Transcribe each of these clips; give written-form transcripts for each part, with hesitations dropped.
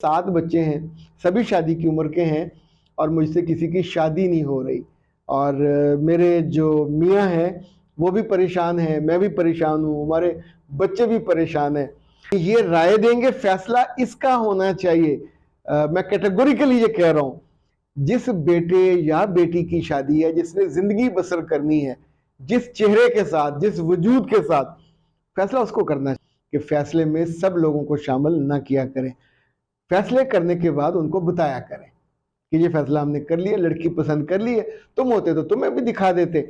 7 بچے ہیں، سبھی شادی کی عمر کے ہیں اور مجھ سے کسی کی شادی نہیں ہو رہی، اور میرے جو میاں ہیں وہ بھی پریشان ہیں، میں بھی پریشان ہوں، ہمارے بچے بھی پریشان ہیں۔ یہ رائے دیں گے، فیصلہ اس کا ہونا چاہیے۔ میں کیٹیگوریکلی یہ کہہ رہا ہوں، جس بیٹے یا بیٹی کی شادی ہے، جس نے زندگی بسر کرنی ہے، جس چہرے کے ساتھ، جس وجود کے ساتھ، فیصلہ اس کو کرنا ہے کہ فیصلے میں سب لوگوں کو شامل نہ کیا کریں۔ فیصلے کرنے کے بعد ان کو بتایا کریں کہ یہ فیصلہ ہم نے کر لیا، لڑکی پسند کر لی ہے، تم ہوتے تو تمہیں بھی دکھا دیتے۔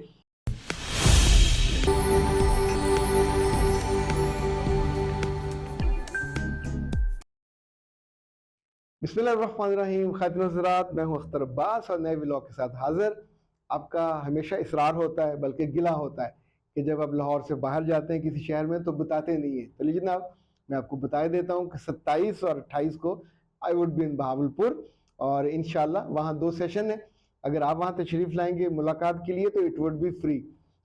بسم اللہ الرحمن الرحیم، خاتون حضرات، میں ہوں اختر عباس اور نئے ولاگ کے ساتھ حاضر۔ آپ کا ہمیشہ اصرار ہوتا ہے، بلکہ گلہ ہوتا ہے کہ جب آپ لاہور سے باہر جاتے ہیں کسی شہر میں تو بتاتے نہیں ہیں۔ تو لیجیے جناب، میں آپ کو بتائے دیتا ہوں کہ 27 اور 28 کو I would be in Bahawalpur, اور انشاءاللہ وہاں 2 سیشن ہیں۔ اگر آپ وہاں تشریف لائیں گے ملاقات کے لیے تو اٹ وڈ بی فری،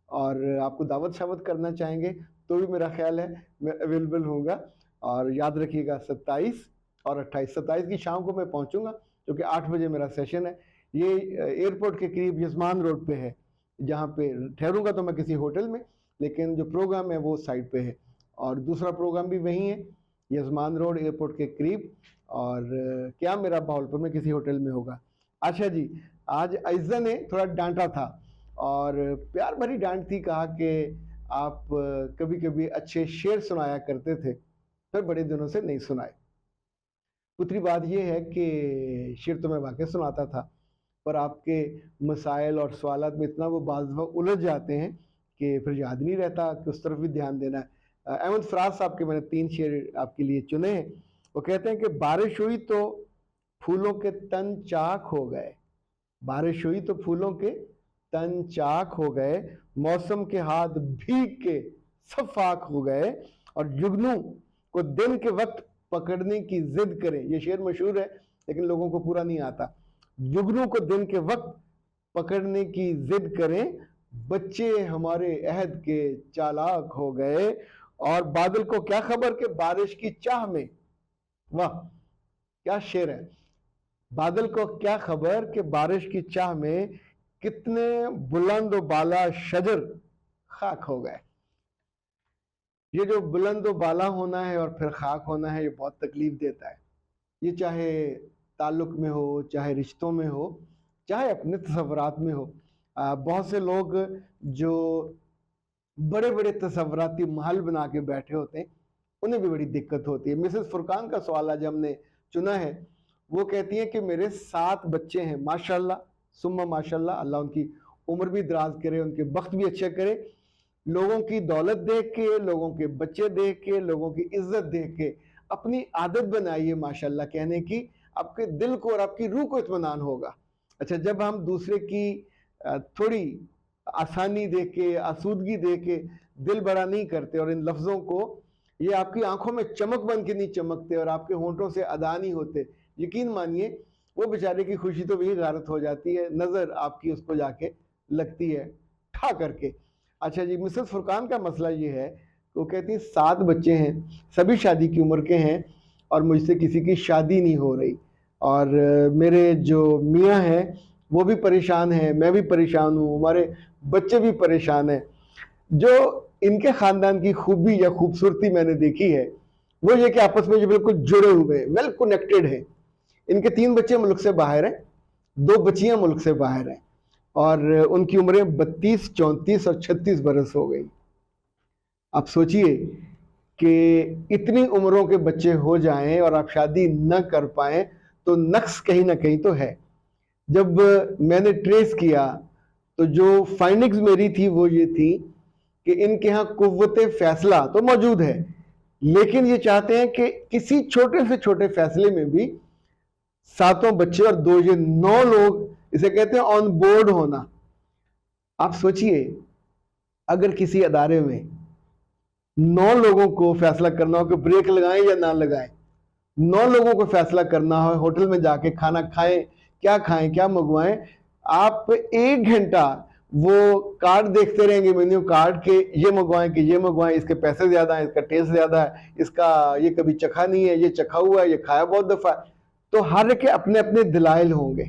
اور آپ کو دعوت شاوت کرنا چاہیں گے تو بھی میرا خیال ہے میں اویلیبل ہوں گا۔ اور یاد رکھیے گا 27 اور 28 کی شام کو میں پہنچوں گا، کیونکہ 8 بجے میرا سیشن ہے۔ یہ ایئرپورٹ کے قریب یزمان روڈ پہ ہے، جہاں پہ ٹھہروں گا تو میں کسی ہوٹل میں، لیکن جو پروگرام ہے وہ سائٹ پہ ہے، اور دوسرا پروگرام بھی وہیں ہے، یزمان روڈ ایئرپورٹ کے قریب، اور کیا میرا بہاولپور میں کسی ہوٹل میں ہوگا۔ اچھا جی، آج عائزہ نے تھوڑا ڈانٹا تھا، اور پیار بھری ڈانٹ تھی، کہا کہ آپ کبھی کبھی اچھے شعر سنایا کرتے تھے، پھر بڑے دنوں سے نہیں سنائے۔ پتری بات یہ ہے کہ شعر تو میں واقع سناتا تھا، پر آپ کے مسائل اور سوالات میں اتنا وہ بعض دفعہ الجھ جاتے ہیں کہ پھر یاد نہیں رہتا کہ اس طرف بھی دھیان دینا ہے۔ احمد فراز صاحب کے میں نے 3 شعر آپ کے لیے چنے ہیں۔ وہ کہتے ہیں کہ بارش ہوئی تو پھولوں کے تن چاک ہو گئے، بارش ہوئی تو پھولوں کے تن چاک ہو گئے، موسم کے ہاتھ بھیگ کے سب خاک ہو گئے، اور جگنوں کو دن کے وقت پکڑنے کی ضد کریں۔ یہ شعر مشہور ہے لیکن لوگوں کو پورا نہیں آتا۔ جگنوں کو دن کے وقت پکڑنے کی ضد کریں، بچے ہمارے عہد کے چالاک ہو گئے، اور بادل کو کیا خبر کہ بارش کی چاہ میں، واہ کیا شعر ہے، بادل کو کیا خبر کہ بارش کی چاہ میں کتنے بلند و بالا شجر خاک ہو گئے۔ یہ جو بلند و بالا ہونا ہے اور پھر خاک ہونا ہے، یہ بہت تکلیف دیتا ہے۔ یہ چاہے تعلق میں ہو، چاہے رشتوں میں ہو، چاہے اپنے تصورات میں ہو۔ بہت سے لوگ جو بڑے بڑے تصوراتی محل بنا کے بیٹھے ہوتے ہیں، انہیں بھی بڑی دقت ہوتی ہے۔ مسز فرقان کا سوال آج ہم نے چنا ہے، وہ کہتی ہیں کہ میرے 7 بچے ہیں، ماشاءاللہ ثم ماشاءاللہ، اللہ ان کی عمر بھی دراز کرے، ان کے بخت بھی اچھے کرے۔ لوگوں کی دولت دیکھ کے، لوگوں کے بچے دیکھ کے، لوگوں کی عزت دیکھ کے اپنی عادت بنائیے ماشاءاللہ کہنے کی، آپ کے دل کو اور آپ کی روح کو اطمینان ہوگا۔ اچھا، جب ہم دوسرے کی تھوڑی آسانی دیکھ کے، آسودگی دیکھ کے دل بڑا نہیں کرتے، اور ان لفظوں کو یہ آپ کی آنکھوں میں چمک بن کے نہیں چمکتے اور آپ کے ہونٹوں سے ادا نہیں ہوتے، یقین مانیے وہ بیچارے کی خوشی تو وہی غارت ہو جاتی ہے، نظر آپ کی اس کو جا کے لگتی ہے ٹھا کر کے۔ اچھا جی، مسز فرقان کا مسئلہ یہ ہے، وہ کہتی ہیں 7 بچے ہیں، سبھی شادی کی عمر کے ہیں، اور مجھ سے کسی کی شادی نہیں ہو رہی، اور میرے جو میاں ہیں وہ بھی پریشان ہیں، میں بھی پریشان ہوں، ہمارے بچے بھی پریشان ہیں۔ جو ان کے خاندان کی خوبی یا خوبصورتی میں نے دیکھی ہے وہ یہ کہ آپس میں جو بالکل جڑے ہوئے، ویل کنیکٹڈ ہیں۔ ان کے 3 بچے ملک سے باہر ہیں، 2 بچیاں ملک سے باہر ہیں، اور ان کی عمریں 32، 34 اور 36 برس ہو گئی۔ آپ سوچئے کہ اتنی عمروں کے بچے ہو جائیں اور آپ شادی نہ کر پائیں تو نقص کہیں نہ کہیں تو ہے۔ جب میں نے ٹریس کیا تو جو فائنڈنگز میری تھی وہ یہ تھی کہ ان کے ہاں قوت فیصلہ تو موجود ہے، لیکن یہ چاہتے ہیں کہ کسی چھوٹے سے چھوٹے فیصلے میں بھی 7 بچے اور 2 یہ 9 لوگ، اسے کہتے ہیں آن بورڈ ہونا۔ آپ سوچئے اگر کسی ادارے میں 9 لوگوں کو فیصلہ کرنا ہو کہ بریک لگائیں یا نہ لگائیں، 9 لوگوں کو فیصلہ کرنا ہو ہوٹل میں جا کے کھانا کھائیں کیا منگوائیں، آپ 1 گھنٹہ وہ کارڈ دیکھتے رہیں گے، مینیو کارڈ کے یہ منگوائیں کہ یہ منگوائیں، اس کے پیسے زیادہ ہیں، اس کا ٹیسٹ زیادہ ہے، اس کا یہ کبھی چکھا نہیں ہے، یہ چکھا ہوا ہے، یہ کھایا بہت دفعہ ہے۔ تو ہر کے اپنے اپنے دلائل ہوں گے.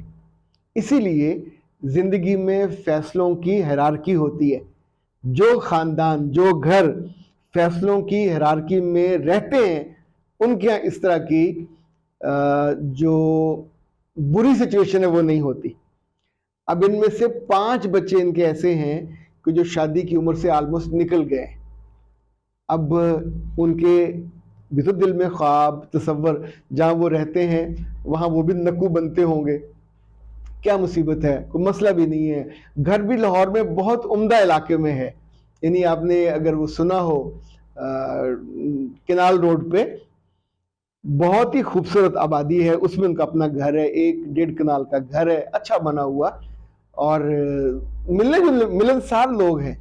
اسی لیے زندگی میں فیصلوں کی ہیرارکی ہوتی ہے. جو خاندان، جو گھر فیصلوں کی ہیرارکی میں رہتے ہیں ان کے اس طرح کی جو بری سچویشن ہے وہ نہیں ہوتی. اب ان میں سے 5 بچے ان کے ایسے ہیں کہ جو شادی کی عمر سے آلموسٹ نکل گئے. اب ان کے بھی تو دل میں خواب تصور، جہاں وہ رہتے ہیں وہاں وہ بھی نکو بنتے ہوں گے. کیا مصیبت ہے، کوئی مسئلہ بھی نہیں ہے. گھر بھی لاہور میں بہت عمدہ علاقے میں ہے. یعنی آپ نے اگر وہ سنا ہو کنال روڈ پہ بہت ہی خوبصورت آبادی ہے، اس میں ان کا اپنا گھر ہے. 1-1.5 کنال کا گھر ہے، اچھا بنا ہوا، اور ملنسار لوگ ہیں.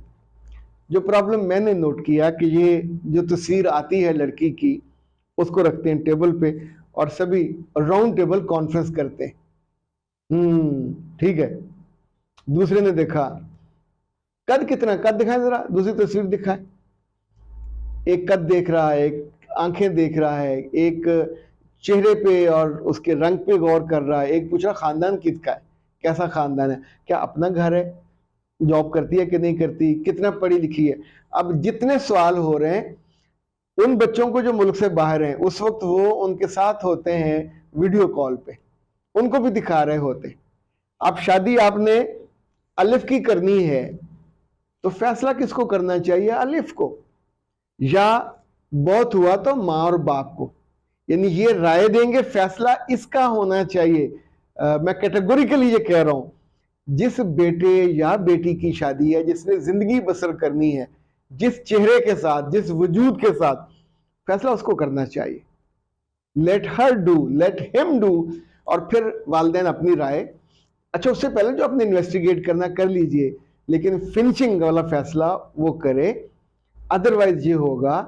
جو پرابلم میں نے نوٹ کیا کہ یہ جو تصویر آتی ہے لڑکی کی، اس کو رکھتے ہیں ٹیبل پہ اور سبھی راؤنڈ ٹیبل کانفرنس کرتے ہیں. ٹھیک ہے. دوسرے نے دیکھا قد کتنا، قد دکھائیں ذرا، دوسری تصویر دکھائیں. ایک قد دیکھ رہا ہے، ایک آنکھیں دیکھ رہا ہے، ایک چہرے پہ اور اس کے رنگ پہ غور کر رہا ہے. ایک پوچھ رہا خاندان کس کا ہے، کیسا خاندان ہے، کیا اپنا گھر ہے، جاب کرتی ہے کہ نہیں کرتی، کتنا پڑھی لکھی ہے. اب جتنے سوال ہو رہے ہیں ان بچوں کو جو ملک سے باہر ہیں اس وقت وہ ان کے ساتھ ہوتے ہیں ویڈیو کال پہ، ان کو بھی دکھا رہے ہوتے. اب شادی آپ نے الف کی کرنی ہے تو فیصلہ کس کو کرنا چاہیے؟ الف کو. یا بہت ہوا تو ماں اور باپ کو. یعنی یہ رائے دیں گے، فیصلہ اس کا ہونا چاہیے. میں کیٹیگوریکلی یہ کہہ رہا ہوں، جس بیٹے یا بیٹی کی شادی ہے، جس نے زندگی بسر کرنی ہے، جس چہرے کے ساتھ، جس وجود کے ساتھ، فیصلہ اس کو کرنا چاہیے. لیٹ ہر ڈو، لیٹ ہم ڈو. اور پھر والدین اپنی رائے، اچھا اس سے پہلے جو اپنے انویسٹیگیٹ کرنا کر لیجئے، لیکن فنشنگ والا فیصلہ وہ کرے. ادروائز یہ ہوگا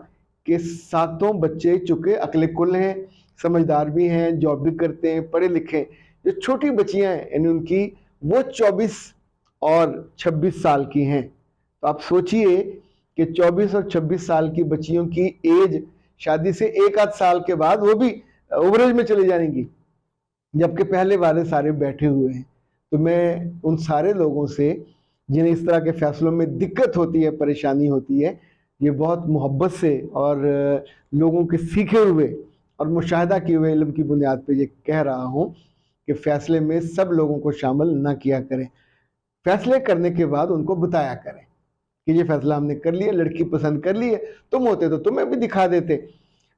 کہ 7 بچے چونکہ عقل کل ہیں، سمجھدار بھی ہیں، جاب بھی کرتے ہیں، پڑھے لکھے. جو چھوٹی بچیاں ہیں یعنی ان کی وہ 24 اور 26 سال کی ہیں. تو آپ سوچئے کہ 24 اور 26 سال کی بچیوں کی ایج شادی سے 1-8 سال کے بعد وہ بھی اووریج میں چلے جائیں گی، جبکہ پہلے والے سارے بیٹھے ہوئے ہیں. تو میں ان سارے لوگوں سے جنہیں اس طرح کے فیصلوں میں دقت ہوتی ہے، پریشانی ہوتی ہے، یہ بہت محبت سے اور لوگوں کے سیکھے ہوئے اور مشاہدہ کیے ہوئے علم کی بنیاد پہ یہ کہہ رہا ہوں کہ فیصلے میں سب لوگوں کو شامل نہ کیا کریں. فیصلے کرنے کے بعد ان کو بتایا کریں کہ یہ فیصلہ ہم نے کر لیا، لڑکی پسند کر لی ہے. تم ہوتے تو تمہیں بھی دکھا دیتے.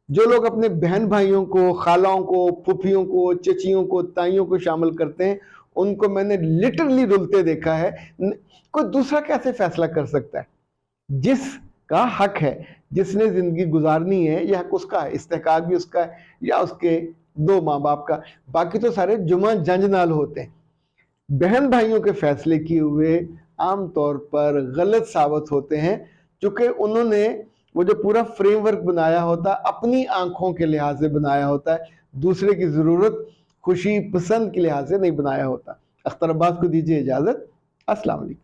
جو لوگ اپنے بہن بھائیوں کو، خالاؤں کو، پھوپھیوں کو، چچیوں کو، تائیوں کو شامل کرتے ہیں، ان کو میں نے لٹرلی رلتے دیکھا ہے. کوئی دوسرا کیسے فیصلہ کر سکتا ہے؟ جس کا حق ہے، جس نے زندگی گزارنی ہے، یہ حق اس کا ہے، استحقاق بھی اس کا ہے یا اس کے 2 ماں باپ کا. باقی تو سارے جمع جنج نال ہوتے ہیں. بہن بھائیوں کے فیصلے کیے ہوئے عام طور پر غلط ثابت ہوتے ہیں، چونکہ انہوں نے وہ جو پورا فریم ورک بنایا ہوتا ہے اپنی آنکھوں کے لحاظ سے بنایا ہوتا ہے، دوسرے کی ضرورت، خوشی، پسند کے لحاظ سے نہیں بنایا ہوتا. اختر عباس کو دیجیے اجازت. السلام علیکم.